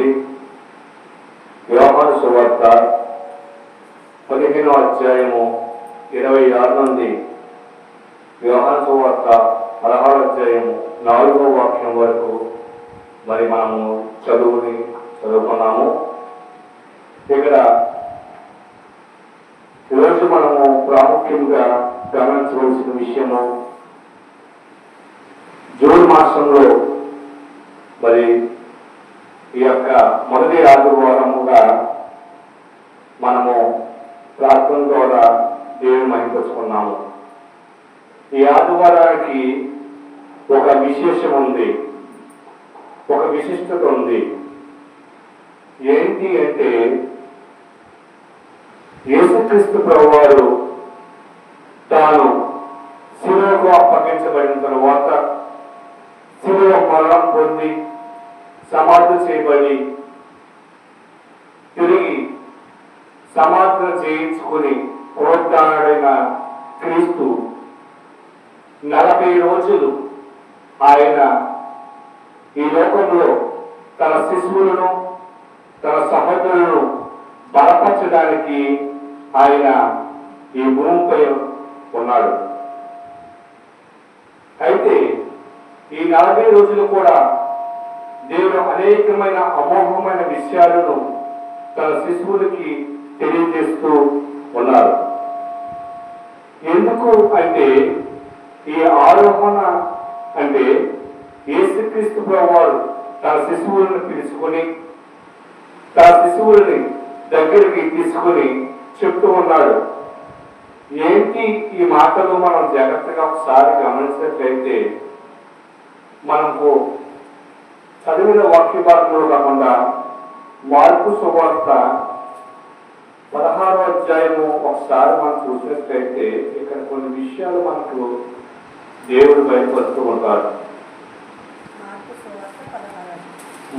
ఉంది. యోహాను సువార్త 15వ అధ్యాయము 26 నుండి యోహాను సువార్త 16వ అధ్యాయము 4వ వాక్యం వరకు మరి మనము చదువుకున్నాము. ఇక్కడ ఈరోజు మనము ప్రాముఖ్యంగా గమనించవలసిన విషయము, జూన్ మాసంలో మరి ఈ యొక్క మొదటి ఆదివారముగా మనము ప్రార్థన ద్వారా దేవుని మహిమపరుచుకున్నాము. ఈ ఆదివారానికి ఒక విశేషం ఉంది, ఒక విశిష్టత ఉంది. ఏంటి అంటే యేసుక్రీస్తు ప్రభువారు తాను శిలువకు అప్పగించబడిన తరువాత శిలువ మరణం పొంది సమాధి చేయబడి తిరిగి సమాధి చేయించుకుని పునరుద్ధానుడైన క్రీస్తు 40 రోజులు ఆయన ఈ లోకంలో తన శిశువులను తన సహోదరులను బలపరచడానికి ఆయన ఈ భూమిపై ఉన్నాడు. అయితే ఈ 40 రోజులు కూడా దేవుడు అనేకమైన అమోఘమైన విషయాలను తన శిశువులకి తెలియజేస్తూ ఉన్నారు. ఎందుకు అంటే ఈ ఆరోహణ అంటే యేసుక్రీస్తు ప్రభువారు తన శిశువులను పిలుచుకొని తన శిశువులని దగ్గరికి తీసుకుని చెప్తూ ఉన్నాడు. ఏంటి ఈ మాటలు మనం జాగ్రత్తగా ఒకసారి గమనించినట్లయితే మనకు చదివిన వాక్య భాగంలో కాకుండా మార్కు సువార్త 16వ అధ్యాయము ఒకసారి మనం చూసినట్లయితే ఇక్కడ కొన్ని విషయాలు మనకు దేవుడు బయటపడుతూ ఉంటాడు.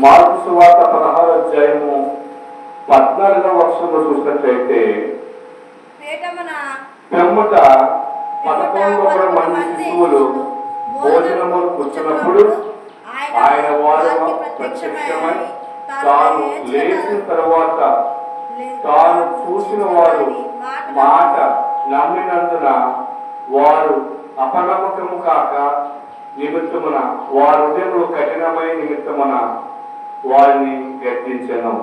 మార్కు సువార్త 16వ అధ్యాయము 14వ వచనంలో చూసినట్లయితే పిమ్మట 11 మంది శిశువులు భోజనము కూర్చున్నప్పుడు ఆయన వారు ప్రత్యక్షమై తాను లేచిన తరువాత తాను చూసిన వారు మాట నమ్మినందున వారు అపనమ్మకము కాక నిమిత్తమున వారి హృదయములు కఠినమైన నిమిత్తమున వారిని గద్దించెను.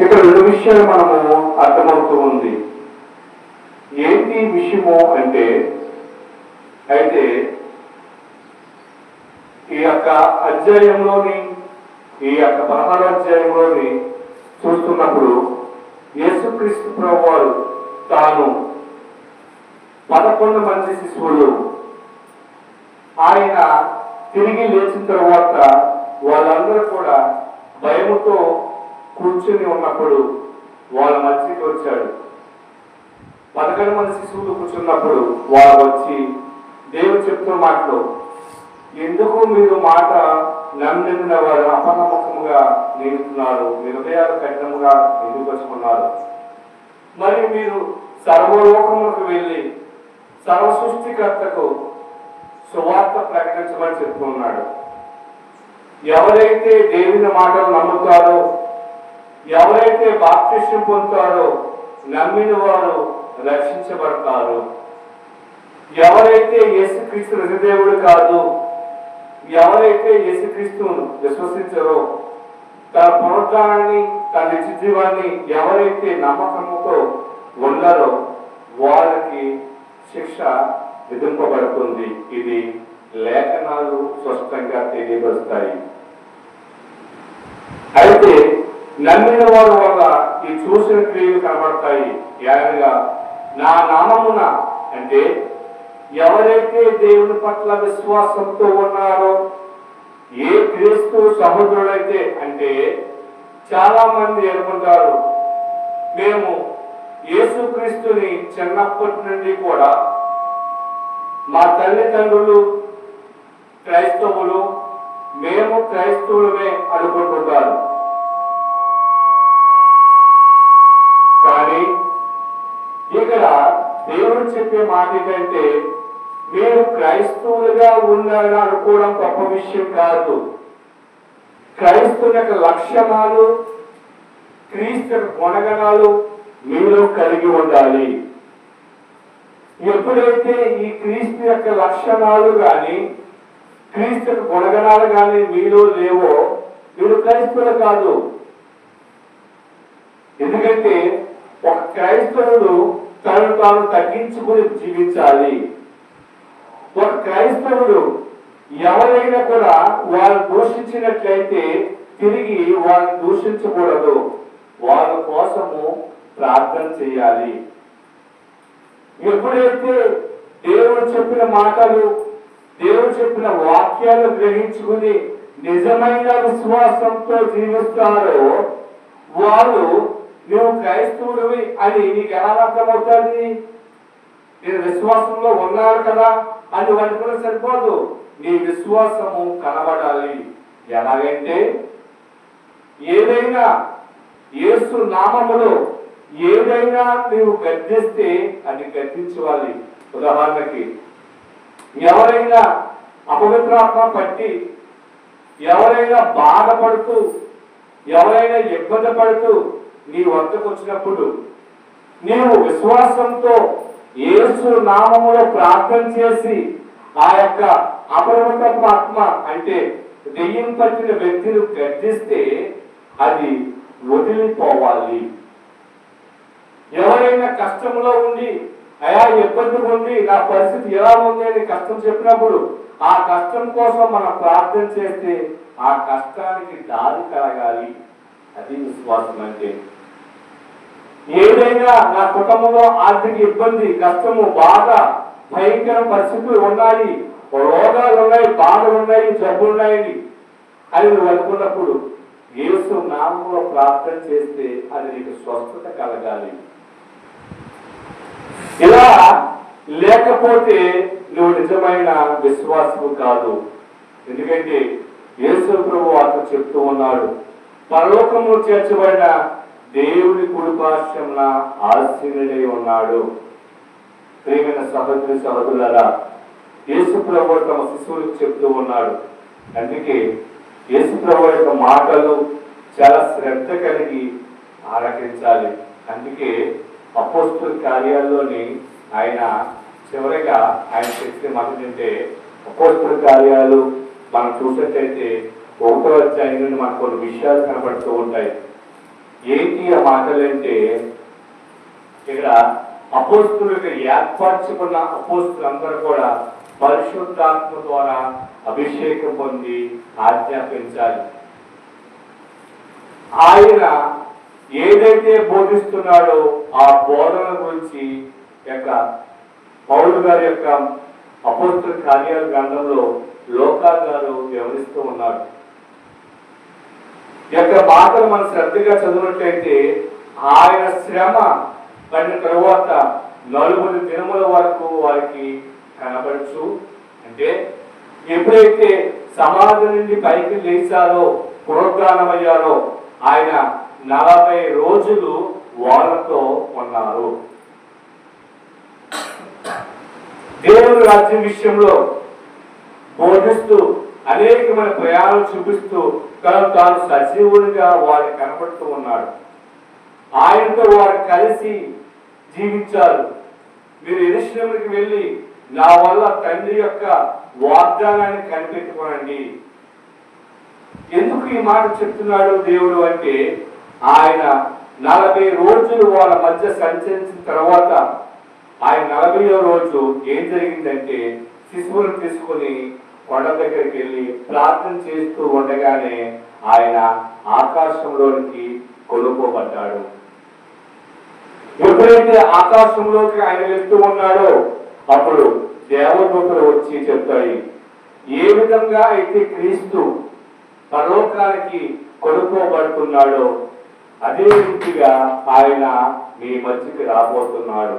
ఇక్కడ 2 విషయాలు మనము అర్థమవుతూ ఉంది. ఏంటి విషయము అంటే అయితే ఈ యొక్క అధ్యాయంలోని ఈ యొక్క 16వ అధ్యాయంలోని చూస్తున్నప్పుడు యేసుక్రీస్తు ప్రభువారు తాను 11 మంది శిశువులు ఆయన తిరిగి లేచిన తర్వాత వాళ్ళందరూ కూడా భయముతో కూర్చుని ఉన్నప్పుడు వాళ్ళ మధ్యకి వచ్చాడు. 11 మంది శిశువులు కూర్చున్నప్పుడు వాళ్ళు వచ్చి దేవుడు చెప్తున్న మాటలు, ఎందుకు మీరు మాట నమ్మిన వారు అపనమ్మకముగా నిలుస్తున్నారు, మీ హృదయాలు కఠినముగా ఎందుకు వచ్చుకున్నారు? మరి మీరు సర్వలోకములకు వెళ్ళి సర్వ సృష్టికర్తకు సువార్త ప్రకటించమని చెప్తున్నాడు. ఎవరైతే దేవుని మాటలు నమ్ముతారో, ఎవరైతే బాప్తిస్మం పొందుతారో నమ్మిన వారు రక్షించబడతారు. ఎవరైతే యేసుక్రీస్తు నిజదేవుడు కాదు, ఎవరైతే యేసుక్రీస్తును విశ్వసించరో, తన పునరుద్ధానాన్ని తన నిత్య జీవాన్ని ఎవరైతే నమ్మకంతో ఉన్నారో వారికి శిక్ష విధింపబడుతుంది. ఇది లేఖనాలు స్పష్టంగా తెలియపరుస్తాయి. అయితే నమ్మిన వారి వల్ల ఈ చూసిన క్రియలు కనబడతాయి. ఏమనగా నా నామమున అంటే ఎవరైతే దేవుని పట్ల విశ్వాసంతో ఉన్నారో, ఏ క్రీస్తు సహోదరుడైతే అంటే చాలా మంది అనుకుంటారు మేము యేసుక్రీస్తుని చిన్నప్పటి నుండి కూడా మా తల్లిదండ్రులు క్రైస్తవులు, మేము క్రైస్తవులమే అనుకుంటుంటారు. కానీ ఇక్కడ దేవుడు చెప్పే మాట ఏంటంటే మీరు క్రైస్తవులుగా ఉన్నారని అనుకోవడం గొప్ప విషయం కాదు. క్రైస్తవుని యొక్క లక్షణాలు, క్రీస్తు యొక్క గుణగణాలు మీలో కలిగి ఉండాలి. ఎప్పుడైతే ఈ క్రీస్తు యొక్క లక్షణాలు కానీ క్రీస్తు యొక్క గుణగణాలు కానీ మీలో లేవో మీరు క్రైస్తవులు కాదు. ఎందుకంటే ఒక క్రైస్తవుడు తనను తాను తగ్గించుకుని జీవించాలి. ఒక క్రైస్తవుడు ఎవరైనా కూడా వారు దూషించినట్లయితే తిరిగి వారిని దూషించకూడదు, వాళ్ళ కోసము ప్రార్థన చేయాలి. ఎప్పుడైతే దేవుడు చెప్పిన మాటలు, దేవుడు చెప్పిన వాక్యాలు గ్రహించుకుని నిజమైన విశ్వాసంతో జీవిస్తారో వాళ్ళు నువ్వు క్రైస్తవుడివి అని నీకు ఎలా అర్థమవుతుంది? నేను విశ్వాసంలో ఉన్నాను కదా అని అనుకున్న సరిపోదు, నీ విశ్వాసము కనబడాలి. ఎలాగంటే ఏదైనా యేసు నామములో ఏదైనా నీవు గద్దిస్తే అది గద్దించాలి. ఉదాహరణకి ఎవరైనా అపవిత్రాత్మ పట్టి ఎవరైనా బాధపడుతూ ఎవరైనా ఇబ్బంది పడుతూ నీ వద్దకు వచ్చినప్పుడు నీవు విశ్వాసంతో యేసు నామములో ప్రార్థన చేసి ఆ యొక్క అపవిత్రాత్మ అంటే దెయ్యం పట్టిన వ్యక్తిని గద్దిస్తే అది వదిలిపోవాలి. ఎవరైనా కష్టంలో ఉండి అయా ఇబ్బంది ఉండి నా పరిస్థితి ఎలా ఉంది అని కష్టం చెప్పినప్పుడు ఆ కష్టం కోసం మనం ప్రార్థన చేస్తే ఆ కష్టానికి దారి కలగాలి. అది విశ్వాసం అంటే. ఏదైనా నా కుటుంబంలో ఆర్థిక ఇబ్బంది, కష్టము, బాధ, భయంకర పరిస్థితులు ఉన్నాయి, రోగాలు ఉన్నాయి, బాధలు ఉన్నాయి, జబ్బులు ఉన్నాయని అని నువ్వు అనుకున్నప్పుడు యేసు నామములో ప్రార్థన చేస్తే అది నీకు స్వస్థత కలగాలి. ఇలా లేకపోతే నువ్వు నిజమైన విశ్వాసము కాదు. ఎందుకంటే యేసు ప్రభు అతను చెప్తూ ఉన్నాడు, పరలోకము చేర్చబడిన దేవుని కుడిపార్శ్వమున ఆసీనుడై ఉన్నాడు. ప్రియమైన సహోదరి సహోదరులారా, యేసు ప్రభు తమ శిశువులకు చెప్తూ ఉన్నాడు. అందుకే యేసు ప్రభు యొక్క మాటలు చాలా శ్రద్ధ కలిగి ఆలకించాలి. అందుకే అపోస్తలుల కార్యాల్లోని ఆయన చివరిగా ఆయన చెప్పిన మాట ఏంటంటే, అపోస్తలుల కార్యాలు మనం చూసినట్లయితే 1వ అధ్యాయం నుండి మనకు కొన్ని విషయాలు కనబడుతూ ఉంటాయి. ఏంటి ఆ మాటలు అంటే, ఇక్కడ అపోస్తలులకు ఏర్పరచుకున్న అపోస్తలులందరూ కూడా పరిశుద్ధాత్మ ద్వారా అభిషేకం పొంది ఆజ్ఞాపించాలి. ఆయన ఏదైతే బోధిస్తున్నాడో ఆ బోధన గురించి యొక్క పౌలు గారి యొక్క అపోస్తల కార్యాల గ్రంథంలో లోకా గారు వివరిస్తూ ఉన్నాడు. ఈ యొక్క మాటలు మనం శ్రద్ధగా చదివినట్లయితే ఆయన శ్రమ పడిన తరువాత 4 దినముల వరకు వారికి కనబడచ్చు. అంటే ఎప్పుడైతే సమాధి నుండి పైకి లేచారో, పునరుద్ధానమయ్యారో ఆయన 40 రోజులు వాళ్ళతో ఉన్నారు. దేవుని రాజ్యం విషయంలో బోధిస్తూ అనేకమైన ప్రయాణాలు చూపిస్తూ తాను సజీవునిగా వారికి కనబడుతూ ఉన్నాడు. ఆయనతో వారు కలిసి జీవించారు. మీరు యెరూషలేముకి వెళ్ళి నా వల్ల తండ్రి యొక్క వాగ్దానాన్ని కనిపెట్టుకోనండి. ఎందుకు ఈ మాట చెప్తున్నాడు దేవుడు అంటే, ఆయన 40 రోజులు వాళ్ళ మధ్య సంచరించిన తర్వాత ఆయన 40వ రోజు ఏం జరిగిందంటే, శిశువులను తీసుకుని కొండ దగ్గరికి వెళ్ళి ప్రార్థన చేస్తూ ఉండగానే ఆయన ఆకాశంలోనికి కొనుక్కోబడ్డాడు. ఎప్పుడైతే ఆకాశంలోకి ఆయన వెళ్తూ ఉన్నాడో అప్పుడు దేవదూతలు వచ్చి చెప్తాయి, ఏ విధంగా అయితే క్రీస్తు పరలోకానికి కొనుక్కోబడుతున్నాడో అదే రీతిగా ఆయన మీ మధ్యకి రాబోతున్నాడు.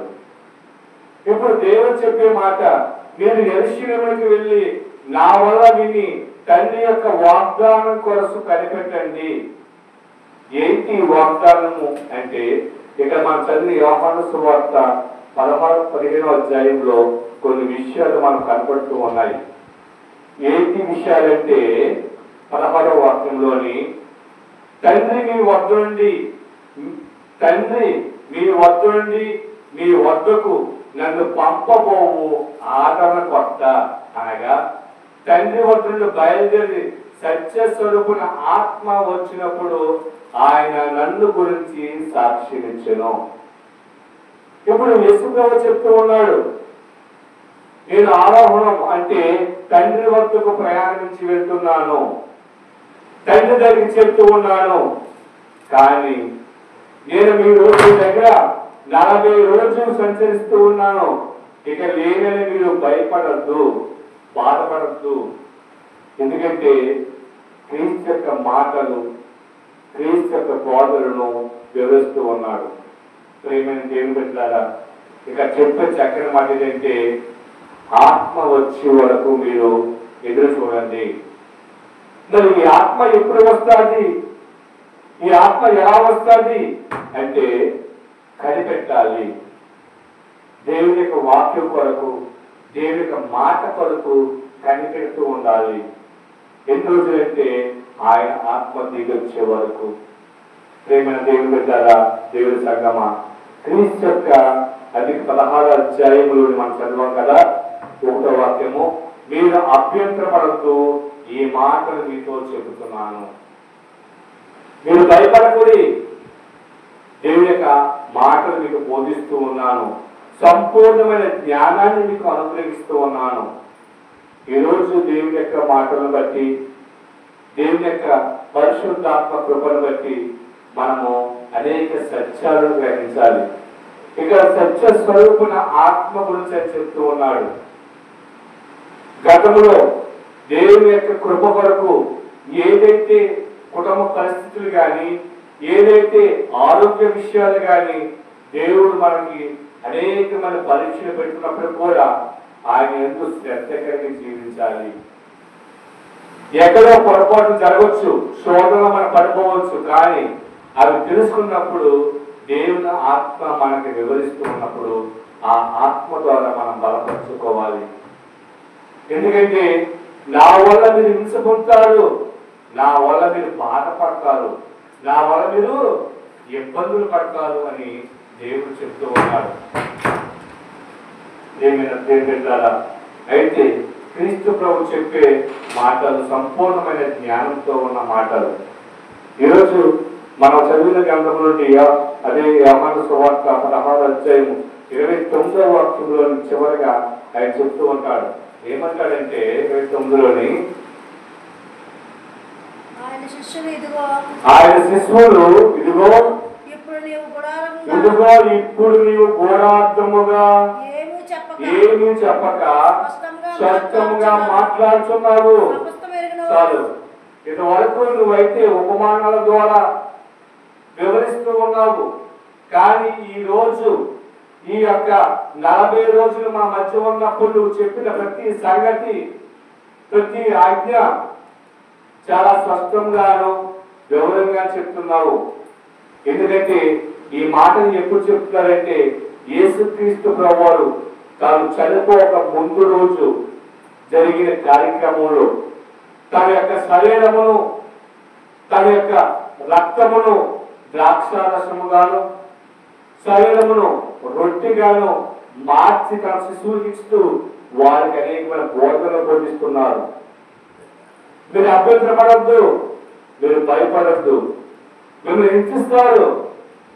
ఇప్పుడు దేవుడు చెప్పే మాట, మీరు యెరూషలేముకి వెళ్ళి నా వల్ల విని తండ్రి యొక్క వాగ్దానం కొరకు కనిపెట్టండి. ఏంటి వాగ్దానము అంటే, ఇక్కడ మనం చదివిన యోహాను సువార్త 16-15 అధ్యాయంలో కొన్ని విషయాలు మనకు కనపడుతూ ఉన్నాయి. ఏంటి విషయాలంటే 16వ వాక్యం వాక్యంలోని తండ్రి మీ వద్ద నుండి మీ వద్దకు నన్ను పంపబోవు ఆదరణకర్త అనగా తండ్రి వద్ద నుండి బయలుదేరి సత్యస్వరూపున ఆత్మ వచ్చినప్పుడు ఆయన నన్ను గురించి సాక్ష్యమిచ్చెను. ఇప్పుడు యేసుప్రభు చెప్తూ ఉన్నాడు, నేను ఆరోహణం అంటే తండ్రి వద్దకు ప్రయాణించి వెళ్తున్నాను, తండ్రి దగ్గరికి చెప్తూ ఉన్నాను. కానీ నేను మీ దగ్గర 40 రోజులు సంచరిస్తూ ఉన్నాను. ఇక లేనని మీరు భయపడద్దు, బాధపడద్దు. ఎందుకంటే క్రీస్తు యొక్క మాటలు, క్రీస్తు యొక్క బోధలను వివరిస్తూ ఉన్నాడు. ప్రేమైన దేవుని బిడ్డలారా, ఇక చెప్పే చక్కని మాట ఏంటంటే ఆత్మ వచ్చే వరకు మీరు ఎదురు చూడండి. మరి ఈ ఆత్మ ఎప్పుడు వస్తుంది? ఈ ఆత్మ ఎలా వస్తుంది అంటే కనిపెట్టాలి. దేవుని యొక్క వాక్యం కొరకు, దేవుని యొక్క మాట కొరకు కనిపెడుతూ ఉండాలి. ఎన్ని రోజులంటే ఆయన ఆత్మ దిగొచ్చే వరకు. ప్రేమైన దేవుని బిడ్డలారా, దేవుని సంగమా, క్రీస్తు యొక్క 16 అధ్యాయములు మనం చదివాం కదా. 1వ వాక్యము, మీరు అభ్యంతరపడుతూ ఈ మాటలు మీతో చెబుతున్నాను, మీరు భయపడకూడి, దేవుని యొక్క మాటలు మీకు బోధిస్తూ ఉన్నాను, సంపూర్ణమైన జ్ఞానాన్ని మీకు అనుగ్రహిస్తూ ఉన్నాను. ఈరోజు దేవుని యొక్క మాటలను బట్టి, దేవుని యొక్క పరిశుద్ధాత్మ కృపను బట్టి మనము అనేక సత్యాలను గ్రహించాలి. ఇక సత్య స్వరూపున ఆత్మ గురించి అని చెప్తూ ఉన్నాడు. గతంలో దేవుని యొక్క కృప కొరకు ఏదైతే కుటుంబ పరిస్థితులు కానీ, ఏదైతే ఆరోగ్య విషయాలు కానీ దేవుడు మనకి అనేకమైన పరీక్షలు పెట్టుకున్నప్పుడు కూడా ఆయన ఎంతో శ్రద్ధ కలిగి జీవించాలి. ఎక్కడో పొరపాటు జరగవచ్చు, శోధన మనం పడిపోవచ్చు, కానీ అవి తెలుసుకున్నప్పుడు దేవుని ఆత్మ మనకి వివరిస్తూ ఉన్నప్పుడు ఆ ఆత్మ ద్వారా మనం బలపరుచుకోవాలి. ఎందుకంటే నా వల్ల మీరు హింస పొందుతారు, నా వల్ల మీరు బాధపడతారు, నా వల్ల మీరు ఇబ్బందులు పడతారు అని దేవుడు చెప్తూ ఉన్నాడు. అయితే క్రీస్తు ప్రభు చెప్పే మాటలు సంపూర్ణమైన జ్ఞానంతో ఉన్న మాటలు. ఈరోజు మనం చదివిన గ్రంథం నుండి అదే యోహాను సువార్త 16వ అధ్యాయము 29వ వాక్యంలో చివరిగా ఆయన చెప్తూ ఉంటాడు. ఏమంటాడంటే 29లోని, ఆయన శిష్యులు ఇదిగో ఇప్పుడు నీవు ఘోరార్థముగా ఏమీ చెప్పక స్పష్టంగా మాట్లాడుతున్నావు. చాలు, ఇంతవరకు నువ్వైతే ఉపమానాల ద్వారా వివరిస్తూ ఉన్నావు. కానీ ఈ రోజు ఈ యొక్క 40 రోజులు మా మధ్య ఉన్నప్పుడు నువ్వు చెప్పిన ప్రతి సంగతి, ప్రతి ఆజ్ఞ చాలా స్పష్టంగాను వివరంగా చెప్తున్నావు. ఎందుకంటే ఈ మాటను ఎప్పుడు చెప్తున్నారంటే యేసుక్రీస్తు ప్రభువారు తాను చనిపోక ముందు రోజు జరిగిన కార్యక్రమంలో తన యొక్క శరీరమును, తన యొక్క రక్తమును ద్రాక్షారసముగాను, శరీరమును రొట్టెగాను మార్చి తన శిశువుకి ఇస్తూ వారికి అనేకమైన బోధనలు బోధిస్తున్నారు. మీరు అభ్యంతరపడద్దు, మీరు భయపడద్దు, మిమ్మల్ని హింసిస్తారు,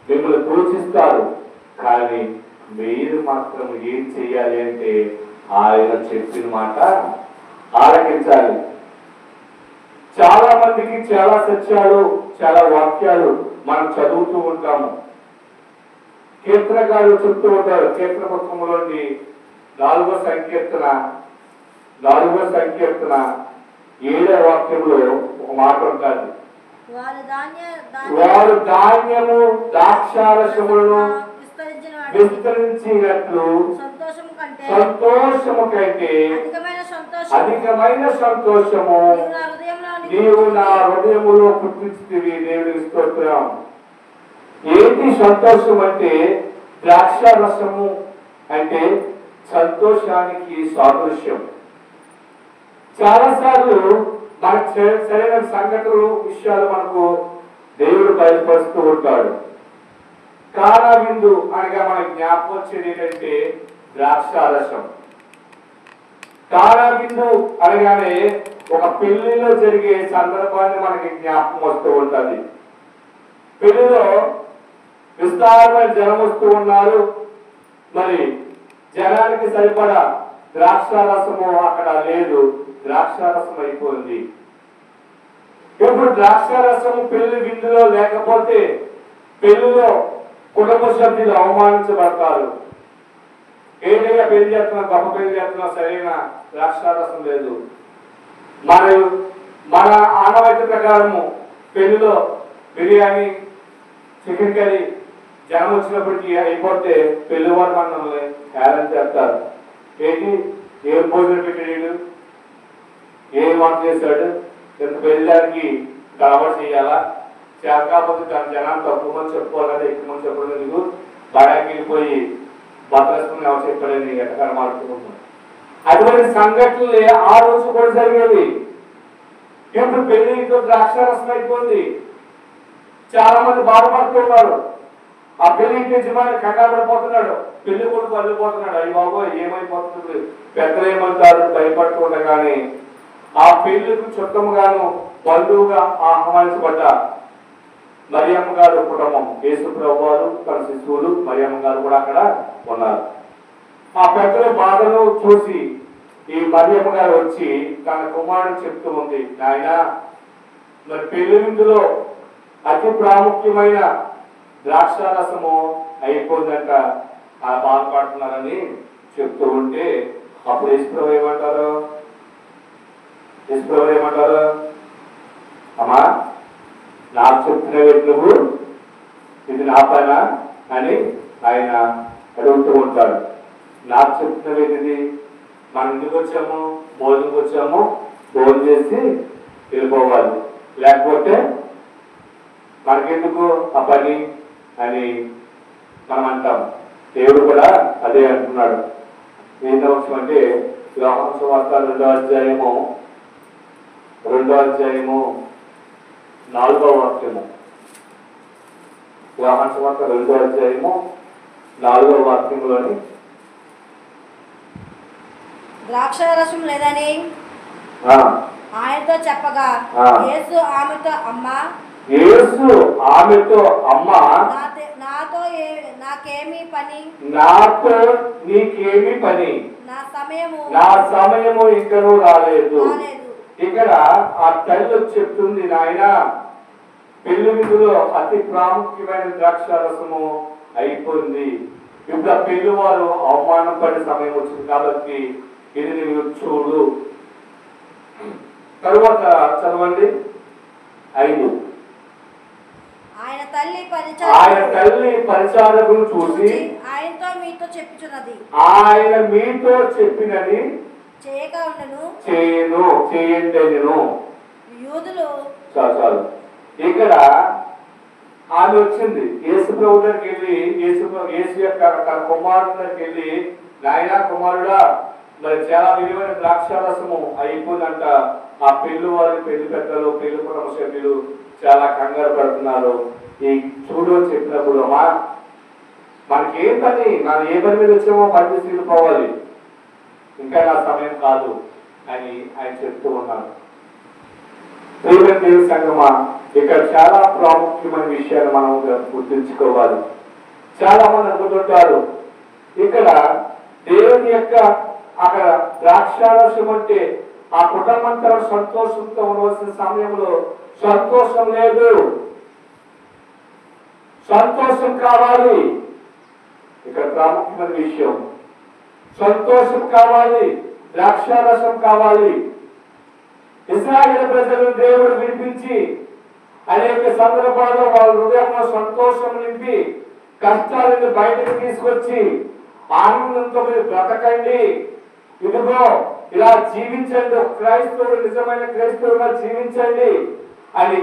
మిమ్మల్ని దూషిస్తారు, కానీ మీరు మాత్రం ఏం చేయాలి అంటే ఆయన చెప్పిన మాట ఆలకించాలి. చాలా మందికి చాలా సత్యాలు, చాలా వాక్యాలు మనం చదువుతూ ఉంటాము. కీర్తనకారులు చెప్తూ ఉంటారు. కీర్తన పుస్తకంలోని 4వ సంకీర్తన 7వ వాక్యంలో ఒక మాట ఉంటుంది. వారు ధాన్యము ద్రాక్షారసములను విస్తరించినట్లు సంతోషము కంటే అధికమైన సంతోషము నీవు నా హృదయములో పుట్టించితివి. దేవునికి స్తోత్రం. ఏంటి సంతోషం అంటే? ద్రాక్షారసము అంటే సంతోషానికి సాదృశ్యం. చాలాసార్లు మనకు సరైన సంగతులు విషయాలు మనకు దేవుడు బయలుపరుస్తూ ఉంటాడు. కానా విందు అనగా మనకి జ్ఞాపకం వచ్చేది ఏంటంటే ద్రాక్షారసం. కానా విందు అనగానే ఒక పెళ్లిలో జరిగే సందర్భాన్ని మనకి జ్ఞాపకం వస్తూ ఉంటుంది. పెళ్లిలో విస్తారమైన జనం వస్తూ ఉన్నారు. మరి జనానికి సరిపడా ద్రాక్షారసము అక్కడ లేదు, ద్రాక్షారసం అయిపోయింది. ఇప్పుడు ద్రాక్షారసము పెళ్లి విందులో లేకపోతే పెళ్లిలో కుటుంబ సభ్యులు అవమానించబడతారు. ఏదైనా పెళ్లి చేస్తున్నాం, గొప్ప పెళ్లి చేస్తున్నాం, సరైన ద్రాక్షారసం లేదు. మన ఆనవాయితీ ప్రకారము పెళ్లిలో బిర్యానీ, చికెన్ కర్రీ జనం వచ్చినప్పటికీ అయిపోతే పెళ్లివారు మనల్ని హేళన చేస్తారు. ఏంటి, ఏం భోజనం పెట్టాడు, ఏం వంట చేశాడు, ఎంత పెళ్ళడానికి గడబడి చేయాలా, చేతకాకపోతే తన జనాన్ని తక్కువ మంది చెప్పుకోవాలంటే ఎక్కువ మంది చెప్పడం ఎందుకు, బడాకి వెళ్ళిపోయి భద్రస్తుని ఎవరు చెప్పాడని ఎక్కడ మాట్లాడుకుంటున్నాం. అటువంటి సంఘటనలు ఆ రోజు కూడా జరిగేది. ఇప్పుడు పెళ్లితో ద్రాక్షారసం అయిపోయింది. చాలా మంది బాధపడుతున్నారు. ఆ పెళ్లి యజమాని కంగారు పడిపోతున్నాడు, పెళ్లి కొడుకు వెళ్ళిపోతున్నాడు. అయ్యి బాబు ఏమైపోతుంది, పెద్దలు ఏమంటారు భయపడుతుండగానే ఆ పెళ్లికి చుట్టముగాను బంధువుగా ఆహ్వానించబడ్డ మరియమ్మ గారు కుటుంబం, యేసు ప్రభు వారు, తన శిశువులు, మరియమ్మ గారు కూడా అక్కడ ఉన్నారు. ఆ పెద్దల బాధను చూసి ఈ మరియమ్మ గారు వచ్చి తన కుమారుడు చెప్తూ ఉంది, నాయన మరి పెళ్లి విందులో అతి ప్రాముఖ్యమైన ద్రాక్షారసము అయిపోయిందంట, ఆ బాధపడుతున్నారని చెప్తూ ఉంటే అప్పుడు యేసు ఏమంటారు, యేసు ఏమంటారు, అమ్మా నాకు చెప్తున్నవి నువ్వు, ఇది నా పైన అని ఆయన అడుగుతూ ఉంటాడు. నాకు చెప్తున్నవి ఇది, మనం ఎందుకు వచ్చాము, భోజనంకి వచ్చాము, భోజనం చేసి వెళ్ళిపోవాలి, లేకపోతే మనకెందుకు ఆ పని అని మనం అంటాం. దేవుడు కూడా అదే అంటున్నాడు. ఏంటో అంటే యోహాను సువార్త 2వ అధ్యాయము 4వ వాక్యము. యోహాను సువార్త 2వ అధ్యాయము 4వ వాక్యంలోని ద్రాక్షారసం లేదని ఆయనతో చెప్పగా యేసు ఆమెతో అమ్మా, యేసు ఆమెతో అమ్మా, నాకేమీ పని, నాతో నీకేమీ పని, నా సమయము ఇంకనూ రాలేదు. ఇక్కడ ఆ తల్లి చెప్తుంది, నాయన పెళ్లి విందులో అతి ప్రాముఖ్యమైన ద్రాక్షారసము అయిపోయింది. ఇప్పుడు ఆ పెళ్లి వారు అవమానం పడే సమయం వచ్చింది కాబట్టి ఇది నువ్వు చూడు. తరువాత చదవండి 5. ఆయన తల్లి పరిచారకును చూసి ఆయనతో మీతో చెప్పుచున్నది, ఆయన మీతో చెప్పినది చేయగా ఉండను చేయండి నేను. యూదులు చాలు. ఇక్కడ ఆమె వచ్చింది యేసు ప్రభు దగ్గరికి వెళ్ళి, యేసు యొక్క తన కుమారుడు దగ్గరికి వెళ్ళి, నాయన కుమారుడా మరి చాలా విలువైన ద్రాక్షారసము అయిపోయిందంట. ఆ పెళ్లి వారి పెళ్లి పెద్దలు, పెళ్లి కుటుంబ సభ్యులు చాలా కంగారు పడుతున్నారు. ఈ చూడు చెప్పినప్పుడు, అమ్మా మనకేం పని, మనం ఏ పని మీద వచ్చామో పని చేసి వెళ్ళిపోవాలి, ఇంకా నా సమయం కాదు అని ఆయన చెప్తూ ఉన్నారు. ప్రియమైన దేవుని సంగమా, ఇక్కడ చాలా ప్రాముఖ్యమైన విషయాలు మనం గుర్తుంచుకోవాలి. చాలా మంది అనుకుంటుంటారు ఇక్కడ దేవుని యొక్క అక్కడ ద్రాక్షారసం అంటే ఆ కుటుంబంతో సంతోషంతో ఉండవలసిన సమయంలో సంతోషం లేదు, సంతోషం కావాలి. ఇక్కడ ప్రాముఖ్యమైన విషయం సంతోషం కావాలి, ద్రాక్షారసం కావాలి. ఇశ్రాయేలు ప్రజలను దేవుడు వినిపించి అనేక సందర్భాల్లో వాళ్ళ హృదయంలో సంతోషం నింపి కష్టాలను బయటకు తీసుకొచ్చి ఆనందంతో మీరు బ్రతకండి, ఇదిగో ఇలా జీవించండి, క్రైస్తవుడు నిజమైన క్రైస్తవుడుగా జీవించండి అని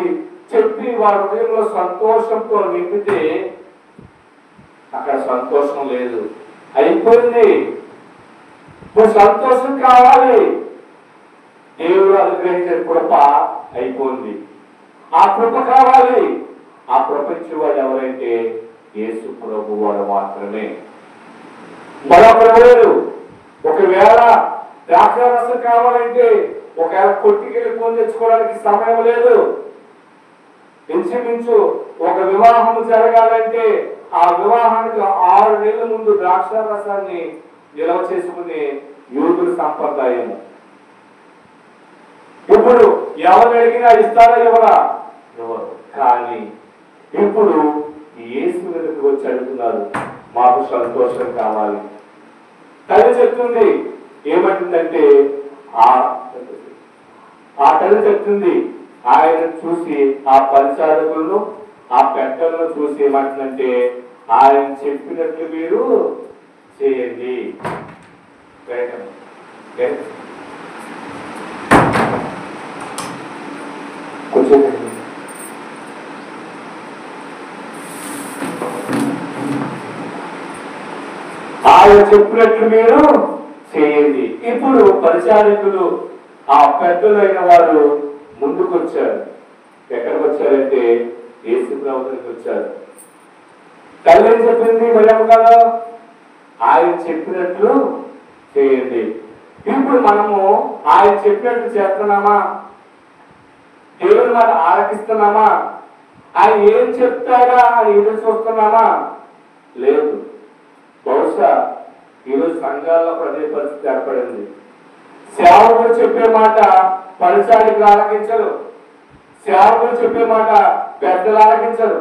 చెప్పి వారి హృదయంలో సంతోషంతో నింపితే అక్కడ సంతోషం లేదు, అయిపోయింది. ఇప్పుడు సంతోషం కావాలి. దేవుడు అనుగ్రహించిన కృప అయిపోయింది. ఆ కృప కావాలి. ఆ కృప ఇచ్చేవాడు ఎవరైతే యేసు ప్రభు వాడు మాత్రమే, మరొకరు లేరు. ఒకవేళ ద్రాక్షారసం కావాలంటే ఒకవేళ కొట్టికెళ్ళి కొని తెచ్చుకోవడానికి సమయం లేదు. ఇంచుమించు ఒక వివాహం జరగాలంటే ఆ వివాహానికి 6 నెలల ముందు ద్రాక్షారసాన్ని నిల్వ చేసుకునే యూదుల సంప్రదాయము. ఇప్పుడు ఎవరు అడిగినా ఇస్తారా ఎవరా? ఎవరు. కానీ ఇప్పుడు యేసు మీదకి వచ్చి అడుగుతున్నారు, మాకు సంతోషం కావాలి. తల్లి చెప్తుంది, ఏమంటుందంటే ఆ తల్లి చెప్తుంది, ఆయన చూసి ఆ పరిచారకులను ఆ పెద్దలను చూసి ఏమంటుందంటే, ఆయన చెప్పినట్లు మీరు చేయండి. కొంచెం ఆయన చెప్పినట్లు మీరు చేయండి. ఇప్పుడు పరిచారకులు ఆ పెద్దలైన వారు ముందుకు వచ్చారు. ఎక్కడికి వచ్చారంటే యేసు ప్రభువుకి వచ్చారు. తల్లి ఏం చెప్పింది? భయం కదా, ఆయన చెప్పినట్లు చేయండి. ఇప్పుడు మనము ఆయన చెప్పినట్లు చేస్తున్నామా? దేవుని మాట ఆలకిస్తున్నామా? ఆయన ఏం చెప్తారా అని ఎదురు చూస్తున్నామా? లేదు. బహుశా ఈరోజు సంఘాల్లో అదే పరిస్థితి ఏర్పడింది. సేవకులు చెప్పే మాట పరిచారికులు ఆలకించరు, సేవకులు చెప్పే మాట పెద్దలు ఆలకించరు,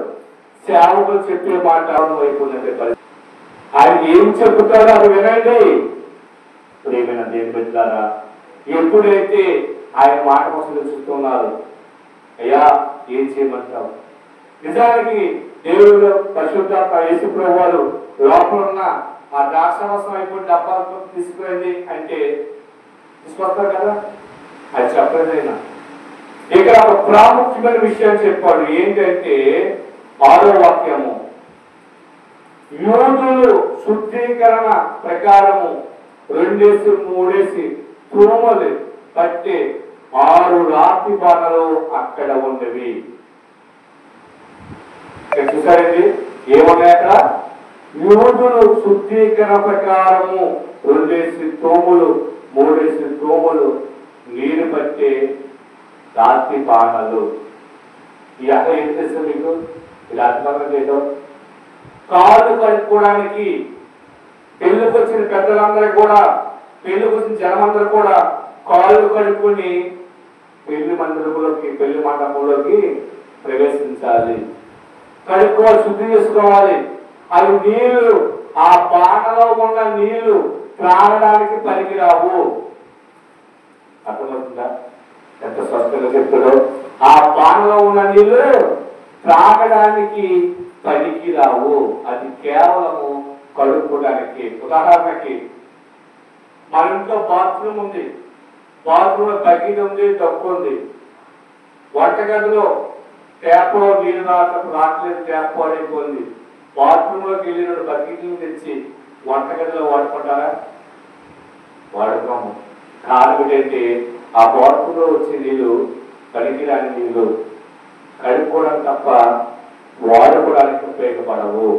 సేవకులు చెప్పే మాట వైపున్నదే పరిస్థితి. ఆయన ఏం చెబుతారో అది వినండి. ప్రియమైన దేవుని బిడ్డలారా, ఎప్పుడైతే ఆయన మాట కోసం చూస్తున్నారు, అయ్యా ఏం చేయమంటావు? నిజానికి దేవుడు పరిశుద్ధాత్మ యేసు ప్రభువు వారు లోపల ఉన్న ఆ ద్రాక్షారసం అయిపోయి డబ్బాలతో తీసుకురండి అంటే తీసుకొస్తారు కదా, అది చెప్పలేదైనా. ఇక్కడ ఒక ప్రాముఖ్యమైన విషయం చెప్పాడు. ఏంటంటే 6వ వాక్యము, యూదులు శుద్ధీకరణ ప్రకారము 2-3 తూమలు పట్టే 6 రాతి బాణలు అక్కడ ఉన్నవి. చూసారండి ఏమున్నాయి అక్కడ? యూదులు శుద్ధీకరణ ప్రకారము 2 తూములు 3 తూములు నీరు పట్టే రాతి బాణలు. ఈ అక్కడ ఏం చేస్తారు మీకు? ఈ రాతి బాణలు చేయడం కాళ్ళు కడుక్కోవడానికి పెళ్లికి వచ్చిన పెద్దలందరూ కూడా, పెళ్లికి వచ్చిన జనమందరూ కూడా కాళ్ళు కడుక్కొని పెళ్లి మందిరంలోకి, పెళ్లి మండపంలోకి ప్రవేశించాలి. కడుక్కోవాలి, శుద్ధి చేసుకోవాలి. అవి నీళ్లు, ఆ బాణలో ఉన్న నీళ్లు త్రాగడానికి పనికిరావు. అర్థమవుతుందా ఎంత స్పష్టంగా చెప్తాడో? ఆ బాణలో ఉన్న నీళ్లు త్రాగడానికి పనికిరావు, అది కేవలము కడుక్కోవడానికి. ఉదాహరణకి మన ఇంట్లో బాత్రూమ్ ఉంది, బాత్రూమ్ బకెట్ ఉంది, డబ్బు ఉంది. వంటగదిలో ట్యాప్ నీళ్ళు రావట్లేదు, ట్యాప్ వాడైపోయింది. బాత్రూంలోకి వెళ్ళి 2 బకెట్లు తెచ్చి వంటగదిలో వాడుకుంటారా? వాడుకోము. కారణం ఏంటంటే ఆ బాత్రూంలో వచ్చే నీళ్ళు పనికిరాని నీళ్ళు, కడుక్కోవడం తప్ప వాడుకోవడానికి ఉపయోగపడవు.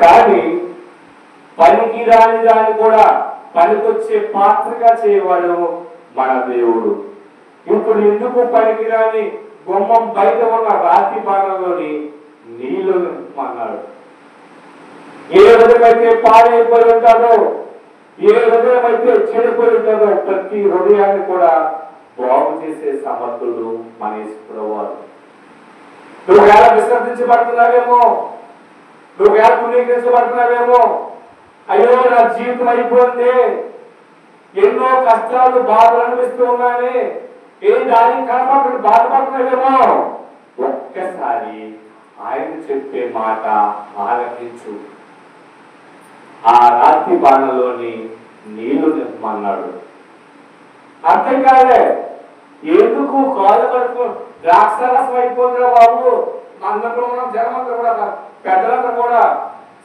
కానీ పనికిరాని దాన్ని కూడా పనికొచ్చే పాత్రగా చేయవాడు మన దేవుడు. ఇప్పుడు ఎందుకు పనికిరాని గుమ్మం బయట ఉన్న రాతి బాణంలోని నీళ్లు అన్నాడు? ఏ హృదయమైతే పాడైపోయి ఉంటారో, ఏ హృదయమైతే చెడిపోయి ఉంటారో ప్రతి హృదయాన్ని కూడా బాగు చేసే సమర్థుడు మన యేసు ప్రభువు. నువ్వు ఎలా విసర్జించబడుతున్నావేమో, నువ్వు ఎలా తునీకరించబడుతున్నావేమో, అయ్యో నా జీవితం అయిపోయింది, ఎన్నో కష్టాలు బాధలు అనిపిస్తూ ఉన్నాయని ఏ దానికి కనపడుతుంది బాధపడుతున్నావేమో, ఒక్కసారి ఆయన చెప్పే మాట ఆలకించు. ఆ రాతి బాణలోని నీళ్లు నింపమన్నాడు. అర్థం కాలే ఎందుకు కాలు కడుపు ద్రాక్షారసం అయిపోతుందా బాబు? అందరూ జనమంతా కూడా, పెద్దలంతా కూడా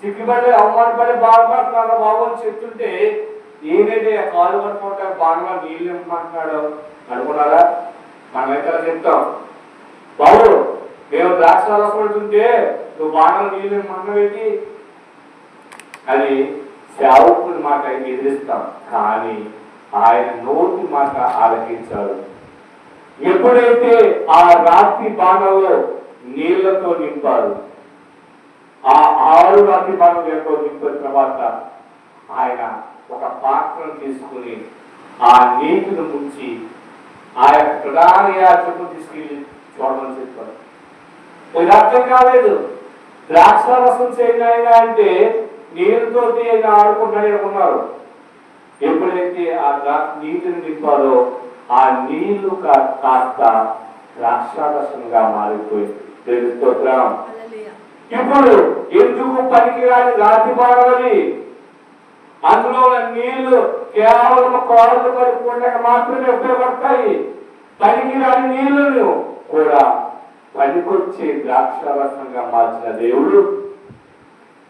సిగ్గుపడి అవమానపడి బాధపడుతున్నారు బాబు అని చెప్తుంటే ఈయనైతే కాలు పట్టుకుంటే బాగా నీళ్ళు నింపమంటున్నాడు అనుకున్నారా? మనమైతే చెప్తాం, బాబు మేము ద్రాక్ష రసం పడుతుంటే నువ్వు బాగా నీళ్ళు నింపమంటున్నావేంటి అని సేవకుని మాట ఎదిరిస్తాం. కానీ ఆయన నోటి మాట ఆలకించాడు. ఎప్పుడైతే ఆ రాత్రి బాణంలో నీళ్లతో నింపారు, ఆ 6 రాత్రి బాణంలో నింపిన తర్వాత ఆయన ఒక పాత్రను తీసుకుని ఆ నీటిని ముంచి ఆ యొక్క ప్రధాన యాజకుని తీసుకెళ్ళి చూడమని చెప్పారు. ఇది అర్థం కాలేదు. ద్రాక్ష రసం చేయాలి అంటే నీళ్ళతో ఆయన ఆడుకుంటానే అనుకున్నారు. ఎప్పుడైతే ఆ నీటిని నింపారో ఆ నీళ్లు కాస్త ద్రాక్షారసంగా మారిపోయింది. దేవుని స్తోత్రం. ఇప్పుడు ఎందుకు పనికిరాని రాతి బాణాలని అందులో నీళ్లు కేవలం కోడలు కడుక్కోవడానికి మాత్రమే ఉపయోగపడతాయి. పనికిరాని నీళ్లను కూడా పనికొచ్చే ద్రాక్షారసంగా మార్చిన దేవుడు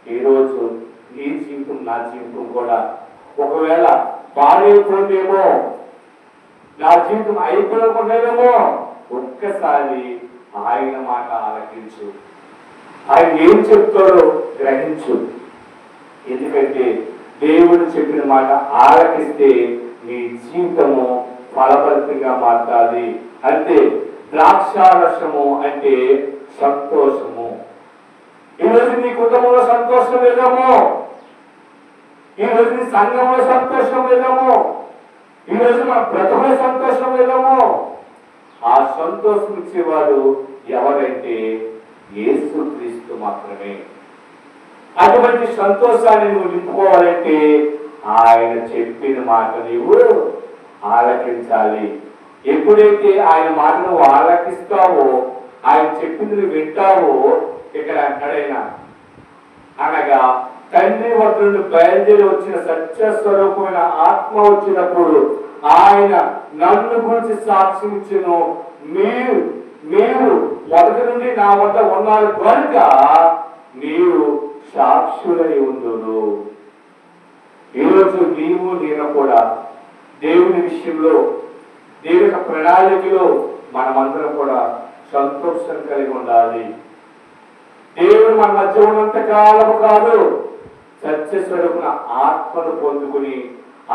ఈరోజు నీ జీవితం నా జీవితం కూడా ఒకవేళ పాడైపోయిందేమో, నా జీవితం అయిపోలేకుండానేమో, ఒక్కసారి ఆయన మాట ఆలకించు. ఆయన ఏం చెప్తాడో గ్రహించు. ఎందుకంటే దేవుడు చెప్పిన మాట ఆలకిస్తే నీ జీవితము ఫలభరితంగా మారుతుంది. అంటే ద్రాక్షారసము అంటే సంతోషము. ఈరోజు నీ కుటుంబంలో సంతోషం లేదేమో, ఈరోజు నీ సంఘంలో సంతోషం లేదేమో, ఈరోజు మన బ్రతుకులో సంతోషం లేదేమో. ఆ సంతోషం ఇచ్చేవాడు ఎవరంటే యేసుక్రీస్తు మాత్రమే. అటువంటి సంతోషాన్ని నువ్వు నింపుకోవాలంటే ఆయన చెప్పిన మాట నీవు ఆలకించాలి. ఎప్పుడైతే ఆయన మాట నువ్వు ఆలకిస్తావో, ఆయన చెప్పింది నువ్వు వింటావో, ఇక్కడ అంటాడైనా అనగా తండ్రి వద్ద నుండి బయలుదేరి వచ్చిన సత్యస్వరూపమైన ఆత్మ వచ్చినప్పుడు ఆయన నన్ను గురించి సాక్ష్యం ఇచ్చును. మీరు మొదటి నుండి నా వద్ద ఉన్నారు కనుక మీరు సాక్షులై ఉండును. ఈరోజు నీవు నేను కూడా దేవుని విషయంలో, దేవుని ప్రణాళికలో మనమందరం కూడా సంతోషం కలిగి ఉండాలి. దేవుడు మన మధ్య ఉన్నంత కాలము కాదు, సత్యస్వరూపున ఆత్మను పొందుకుని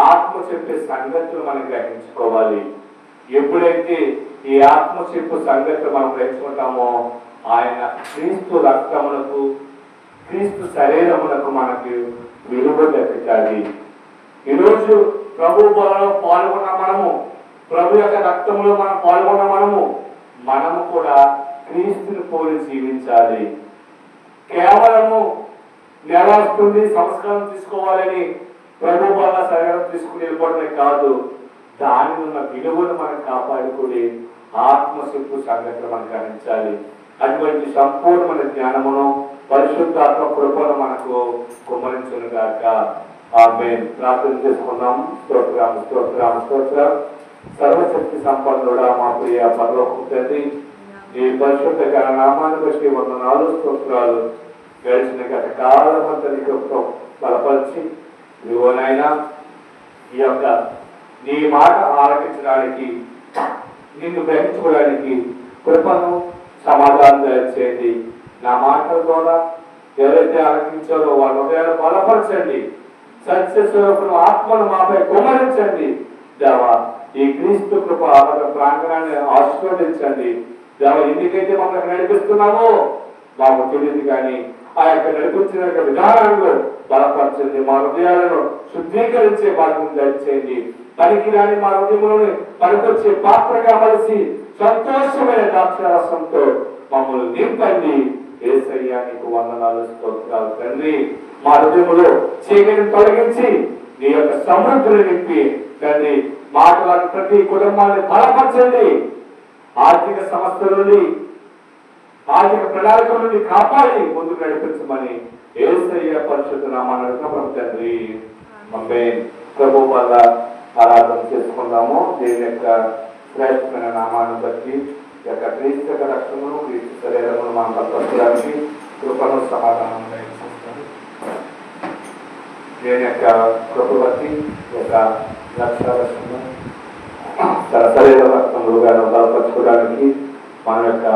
ఆత్మ చెప్పే సంగతులు మనం గ్రహించుకోవాలి. ఎప్పుడైతే ఈ ఆత్మ చెప్పు సంగతులు మనం గ్రహించుకుంటామో ఆయన క్రీస్తు రక్తమునకు, క్రీస్తు శరీరమునకు మనకు విలువ దక్కుతుంది. ఈరోజు ప్రభు బలలో పాల్గొన్న మనము, ప్రభు యొక్క రక్తంలో మనం పాల్గొన్న మనము కూడా క్రీస్తుని పోలి జీవించాలి. కేవలము నెల వస్తుంది సంస్కారం తీసుకోవాలని ప్రభు వల్ల శరీరం తీసుకుని వెళ్ళిపోవడమే కాదు, దాని ఉన్న విలువను మనం కాపాడుకుని ఆత్మశక్తి సంగతులు మనం గ్రహించాలి. అటువంటి సంపూర్ణమైన జ్ఞానమును పరిశుద్ధాత్మ కృపను మనకు కుమ్మరించును గాక. ఆమేన్. ప్రార్థన చేసుకున్నాం. స్తోత్రం స్తోత్రం స్తోత్రం. సర్వశక్తి సంపన్నుడా మా ప్రియ పరలోకపు తండ్రి, ఈ పరిశుద్ధ నామాన్ని బట్టి వందనాలు స్తోత్రాలు. గడిచిన గత కాలం అంతా నీకు బలపరిచి నువ్వునైనా ఈ యొక్క నీ మాట ఆలకించడానికి, నిన్ను గ్రహించుకోవడానికి కృపను సమాధానం దయచేయండి. నా మాటల ద్వారా ఎవరైతే ఆలకించారో వాళ్ళ హృదయాలు బలపరచండి. సత్యస్వరూపును ఆత్మను మాపై కుమ్మరించండి. దేవా, ఈ క్రీస్తు కృప ప్రాంగణాన్ని ఆశీర్వదించండి. దేవా, ఎందుకైతే మమ్మల్ని నడిపిస్తున్నామో మాకు తెలియదు, కానీ ఆ యొక్క నడిపించిన విధానంలో బలపరచండి. మా హృదయాలను శుద్ధీకరించే భాగ్యం దయచేయండి. పనికిరాని మా హృదయంలోని పనికొచ్చే పాత్రగా మలిసి సంతోషమైన ద్రాక్షారసంతో మమ్మల్ని నింపండి. యేసయ్యా నీకు వందనాలు స్తోత్రాలు తండ్రి. మా హృదయంలో చీకటిని తొలగించి నీ యొక్క సమృద్ధిని నింపి తండ్రి మాటలను ప్రతి కుటుంబాన్ని బలపరచండి. ఆర్థిక సమస్యల నుండి, ఆర్థిక ప్రణాళికల నుండి కాపాడి ముందుకు నడిపించమని యేసయ్య పరిశుద్ధ నామమున అడుగుతున్నాము తండ్రి. ఆమేన్. ప్రభు వల్ల ఆరాధన చేసుకుందాము. దేవుని యొక్క శ్రేష్టమైన నామాన్ని బట్టి యొక్క క్రీస్తు యొక్క రక్షణను, క్రీస్తు శరీరమును మనం బలపరచడానికి కృపను సమాధానం దయచేస్తాను. నేను యొక్క కృపవతి యొక్క లక్ష్యాలను తన శరీర రక్తములుగా బలపరచుకోవడానికి మన యొక్క